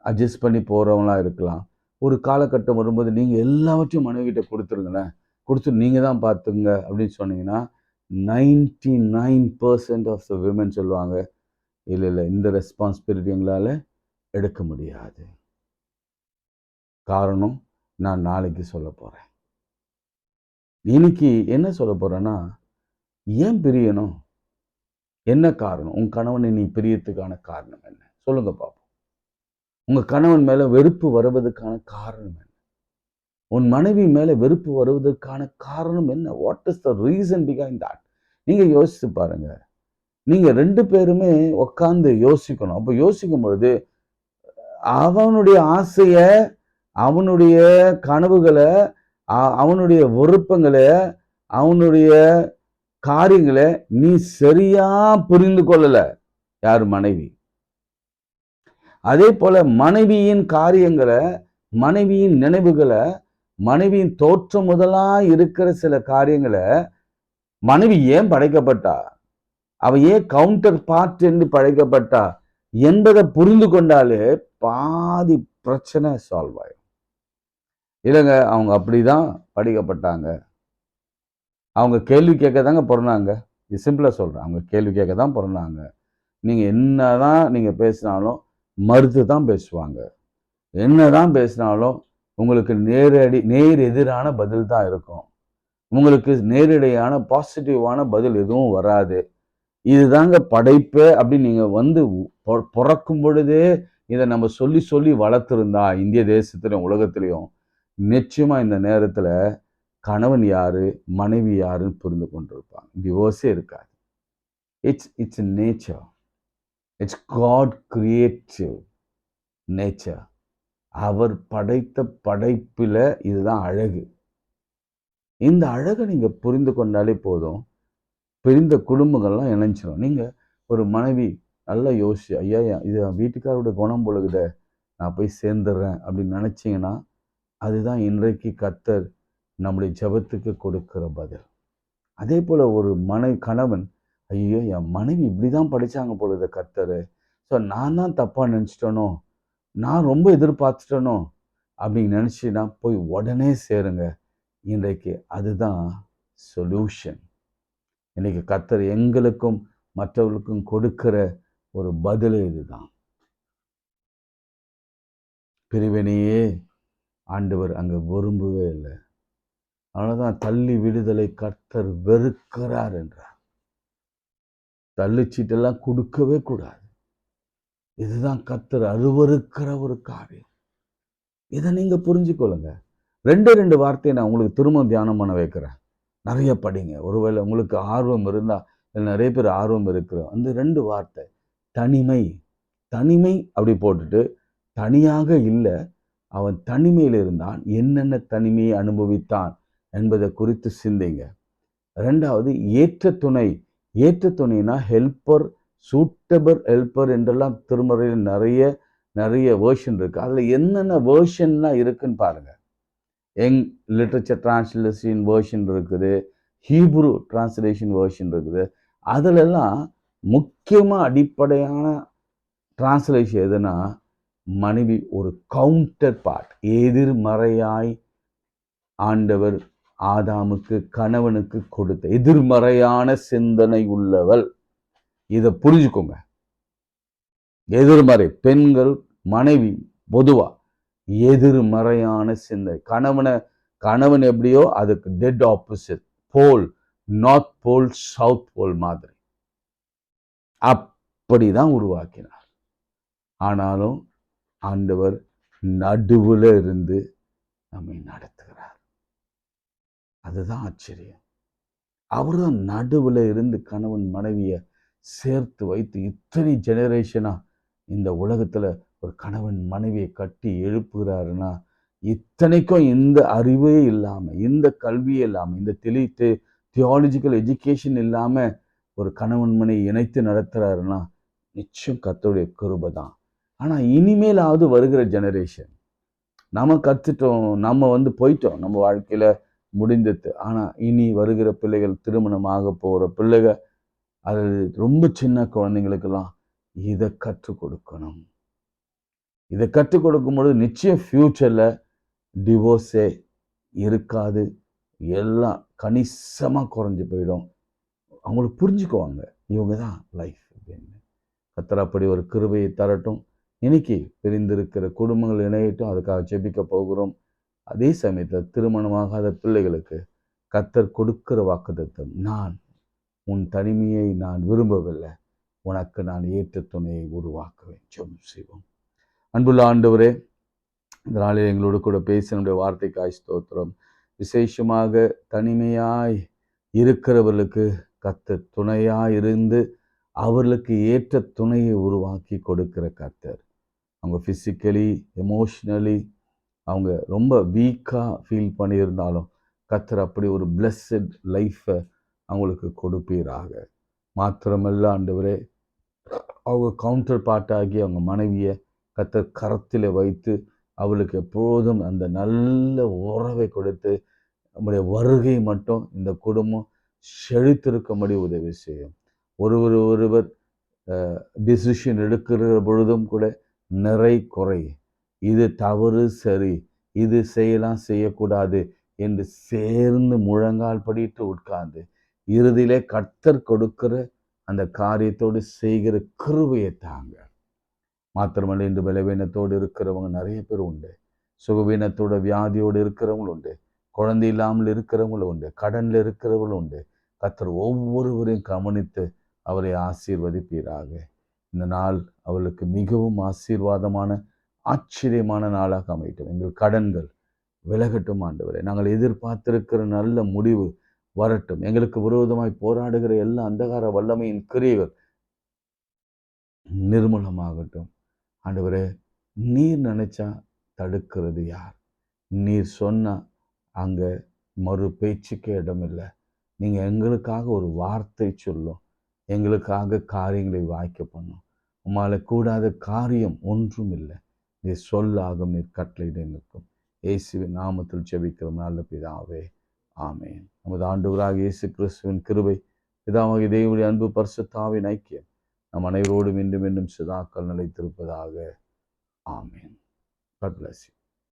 அட்ஜஸ்ட் பண்ணி போறவங்களா இருக்கலாம். ஒரு காலகட்டம் வரும்போது நீங்க எல்லாவற்றையும் மனைவி கிட்ட கொடுத்துருங்களேன், கொடுத்து நீங்க தான் பார்த்துங்க அப்படின்னு சொன்னீங்கன்னா 99% ஆஃப் த விமன் சொல்லுவாங்க, இல்லை இந்த ரெஸ்பான்சிபிலிட்டி எங்களால எடுக்க முடியாது. காரணம் நான் நாளைக்கு சொல்ல போறேன். இன்னைக்கு என்ன சொல்ல போறேன்னா, ஏன் பிரியணும், என்ன காரணம், உன் கணவனை நீ பிரியத்துக்கான காரணம் என்ன சொல்லுங்க பாப்போம். உங்க கணவன் மேல வெறுப்பு வருவதற்கான காரணம் என்ன? உன் மனைவி மேல வெறுப்பு வருவதற்கான காரணம் என்ன? What is the reason behind that? நீங்க யோசிச்சு பாருங்க. நீங்க 2 பேருமே உட்கார்ந்து யோசிக்கணும். அப்ப யோசிக்கும் பொழுது அவனுடைய ஆசைய அவனுடைய கனவுகளை, அவனுடைய விருப்பங்களை, அவனுடைய காரியங்களை நீ சரியா புரிந்து கொள்ளல. யார்? மனைவி. அதே போல மனைவியின் காரியங்களை, மனைவியின் நினைவுகளை, மனைவியின் தோற்றம் முதலா இருக்கிற சில காரியங்களை, மனைவி ஏன் படைக்கப்பட்டா, அவ ஏன் கவுண்டர் பார்ட் என்று படைக்கப்பட்டா என்பதை புரிந்து கொண்டாலே பாதி பிரச்சனை சால்வ் ஆயிடும். இல்லைங்க, அவங்க அப்படிதான் படிக்கப்பட்டாங்க, அவங்க கேள்வி கேட்க தாங்க பிறந்தாங்க. இது சிம்பிளா சொல்றேன், அவங்க கேள்வி கேட்க தான் பிறந்தாங்க. நீங்க என்னதான் நீங்க பேசினாலும் மறுத்து தான் பேசுவாங்க. என்னதான் பேசினாலும் உங்களுக்கு நேர் எதிரான பதில் தான் இருக்கும். உங்களுக்கு நேரடியான பாசிட்டிவான பதில் எதுவும் வராது. இதுதாங்க படைப்பு அப்படின்னு நீங்க வந்து பிறக்கும் பொழுதே இதை நம்ம சொல்லி சொல்லி வளர்த்துருந்தா இந்திய தேசத்திலும் உலகத்திலையும் நிச்சயமா இந்த நேரத்துல கணவன் யாரு, மனைவி யாருன்னு புரிந்து கொண்டிருப்பாங்க. டிவோர்ஸே இருக்காது. It's nature. It's God creative nature. அவர் படைத்த படைப்பில இதுதான் அழகு. இந்த அழகை நீங்க புரிந்து கொண்டாலே போதும், பிரிந்த குடும்பங்கள்லாம் இணைஞ்சிடும். நீங்க ஒரு மனைவி நல்லா யோசிச்சு, ஐயா இது வீட்டுக்காரோட குணம் பொழுகுத, நான் போய் சேர்ந்துடுறேன் அப்படின்னு நினைச்சீங்கன்னா, அதுதான் இன்றைக்கு கர்த்தர் நம்முடைய ஜெபத்துக்கு கொடுக்கிற பதில். அதே போல ஒரு கணவன், ஐயோ என் மனைவி இப்படிதான் படிச்சாங்க பொழுது கர்த்தர், ஸோ நான் தான் தப்பா நினைச்சிட்டனோ, நான் ரொம்ப எதிர்பார்த்துட்டனோ அப்படின்னு நினைச்சுன்னா போய் உடனே சேருங்க. இன்றைக்கு அதுதான் சொல்யூஷன். இன்னைக்கு கர்த்தர் எங்களுக்கும் மற்றவர்களுக்கும் கொடுக்கிற ஒரு பதிலே இதுதான். பிரிவினையே ஆண்டவர் அங்க விரும்பவே இல்லை. அதனாலதான் தள்ளி விடுதலை கர்த்தர் வெறுக்கிறார் என்றார். தள்ளிச்சீட்டெல்லாம் கொடுக்கவே கூடாது. இதுதான் கர்த்தர் அருவருக்கிற ஒரு காரியம். இதை நீங்க புரிஞ்சுக்கொள்ளுங்க. 2 வார்த்தையை நான் உங்களுக்கு திரும்ப தியானம் பண்ண வைக்கிறேன். நிறைய படிங்க. ஒருவேளை உங்களுக்கு ஆர்வம் இருந்தா, நிறைய பேர் ஆர்வம் இருக்கிறோம். அந்த 2 வார்த்தை, தனிமை. தனிமை அப்படி போட்டுட்டு, தனியாக இல்லை, அவன் தனிமையில் இருந்தான், என்னென்ன தனிமையை அனுபவித்தான் என்பதை குறித்து சிந்திங்க. 2வது ஏற்ற துணை. ஏற்ற துணைனா ஹெல்ப்பர், சூட்டபிள் ஹெல்ப்பர் என்றெல்லாம் திருமறையில் நிறைய வேர்ஷன் இருக்கு. அதுல என்னென்ன வேர்ஷன்லாம் இருக்குன்னு பாருங்க. யங் லிட்ரேச்சர் டிரான்ஸ்லேஷன் வேர்ஷன் இருக்குது, ஹீப்ரு டிரான்ஸ்லேஷன் வேர்ஷன் இருக்குது. அதுலெல்லாம் முக்கியமா அடிப்படையான டிரான்ஸ்லேஷன் எதுனா, மனைவி ஒரு கவுண்டர் பார்ட், எதிர்மறையாய் ஆண்டவர் ஆதாமுக்கு கணவனுக்கு கொடுத்த எதிர்மறையான சிந்தனை உள்ளவள். இதை புரிஞ்சுக்கோங்க. எதிர்மறை பெண்கள், மனைவி பொதுவா எதிர்மறையான சிந்தனை. கணவன் எப்படியோ அதுக்கு டெட் ஆப்போசிட் போல், நார்த் போல் சவுத் போல் மாதிரி அப்படிதான் உருவாக்கினார். ஆனாலும் ஆண்டவர் நடுவுல இருந்து நம்மை நடத்துகிறார். அதுதான் ஆச்சரியம். அவர்தான் நடுவுல இருந்து கணவன் மனைவியை சேர்த்து வைத்து இத்தனை ஜெனரேஷனா இந்த உலகத்துல ஒரு கணவன் மனைவியை கட்டி எழுப்புகிறாருன்னா, இத்தனைக்கும் இந்த அறிவே இல்லாம, இந்த கல்வியே இல்லாம, இந்த தியாலஜிக்கல் எஜுகேஷன் இல்லாம ஒரு கணவன் மனைவி இணைத்து நடத்துறாருன்னா நிச்சயம் கர்த்தருடைய கிருபை தான். ஆனா இனிமேலாவது வருகிற ஜெனரேஷன், நம்ம கத்துட்டோம், நம்ம போயிட்டோம், நம்ம வாழ்க்கையில முடிந்தது. ஆனா இனி வருகிற பிள்ளைகள், திருமணமாக போற பிள்ளைகள், அது ரொம்ப சின்ன குழந்தைங்களுக்கெல்லாம் இதை கற்றுக் கொடுக்கணும். இதை கற்றுக் கொடுக்கும் பொழுது நிச்சயம் ஃபியூச்சர்ல டிவோர்ஸே இருக்காது. எல்லாம் கணிசமா குறைஞ்சு போயிடும். அவங்களுக்கு புரிஞ்சுக்குவாங்க, இவங்க தான் லைஃப் அப்படின்னு. கர்த்தர் அப்படி ஒரு கிருபையை தரட்டும். இன்னைக்கு பிரிந்திருக்கிற குடும்பங்கள் இணையட்டும், அதுக்காக ஜெபிக்க போகிறோம். அதே சமயத்தில் திருமணமாகாத பிள்ளைகளுக்கு கர்த்தர் கொடுக்கிற வாக்குத்தத்தம், நான் உன் தனிமையை நான் விரும்பவில்லை, உனக்கு நான் ஏற்ற துணையை உருவாக்குவேன். ஜெபம் செய்வோம். அன்புள்ள ஆண்டவரே, இந்த நாளில் எங்களோடு கூட பேசினுடைய வார்த்தைக்காய் ஸ்தோத்திரம். விசேஷமாக தனிமையாய் இருக்கிறவர்களுக்கு கர்த்தர் துணையாய் இருந்து அவர்களுக்கு ஏற்ற துணையை உருவாக்கி கொடுக்கிற கர்த்தர். அவங்க ஃபிசிக்கலி, எமோஷ்னலி, அவங்க ரொம்ப வீக்காக ஃபீல் பண்ணியிருந்தாலும் கர்த்தர் அப்படி ஒரு பிளெஸ்ஸட் லைஃப்பை அவங்களுக்கு கொடுப்பீராக. மாத்திரமல்ல ஆண்டவரே, அவங்க கவுண்டர் பார்ட்டாகி அவங்க மனைவியை கர்த்தர் கரத்தில் வைத்து அவளுக்கு எப்போதும் அந்த நல்ல உறவை கொடுத்து நம்முடைய வருகை மட்டும் இந்த குடும்பம் செழித்திருக்கும்படி உதவி செய்யும். ஒருவர் டிசிஷன் எடுக்கிற பொழுதும் கூட நிறை குறை, இது தவறு சரி, இது செய்யலாம் செய்யக்கூடாது என்று சேர்ந்து முழங்கால் படிட்டு உட்கார்ந்து இறுதியிலே கர்த்தர் கொடுக்கிற அந்த காரியத்தோடு செய்கிற கிருபையை தாங்க. மாத்திரமல்ல, இன்று பலவீனத்தோடு இருக்கிறவங்க நிறைய பேர் உண்டு. சுகவீனத்தோட வியாதியோடு இருக்கிறவங்களும் உண்டு. குழந்தை இல்லாமல் இருக்கிறவங்களும் உண்டு. கடனில் இருக்கிறவங்களும் உண்டு. கர்த்தர் ஒவ்வொருவரையும் கவனித்து அவரை ஆசீர்வதிப்பீராக. இந்த நாள் அவளுக்கு மிகவும் ஆசீர்வாதமான ஆச்சரியமான நாளாக அமையட்டும். எங்கள் கடன்கள் விலகட்டும் ஆண்டவரே. நாங்கள் எதிர்பார்த்திருக்கிற நல்ல முடிவு வரட்டும். எங்களுக்கு விரோதமாய் போராடுகிற எல்லா அந்தகார வல்லமையின் கிரியைகள் நிர்மூலமாகட்டும். ஆண்டவரே, நீர் நினைச்சா தடுக்கிறது யார்? நீர் சொன்னா அங்க மறு பேச்சுக்கே இடமில்லை. நீங்க எங்களுக்காக ஒரு வார்த்தை சொல்லும், எங்களுக்காக காரியங்களை வாய்க்க பண்ணும். உம்மால கூடாத காரியம் ஒன்றும் இல்லை. நீர் சொல்லாகும், நீர் கட்டளையிட நிற்கும். இயேசுவின் நாமத்தில் ஜெபிக்கிறோம் நல்ல பிதாவே, ஆமென். நமது ஆண்டவராகிய இயேசு கிறிஸ்துவின் கிருபை, பிதாவாகிய தேவனுடைய அன்பு, பரிசுத்த ஐக்கியம் நம் அனைவரோடும் இன்றும் சதாக்கள் நிலைத்திருப்பதாக. ஆமென். God bless you.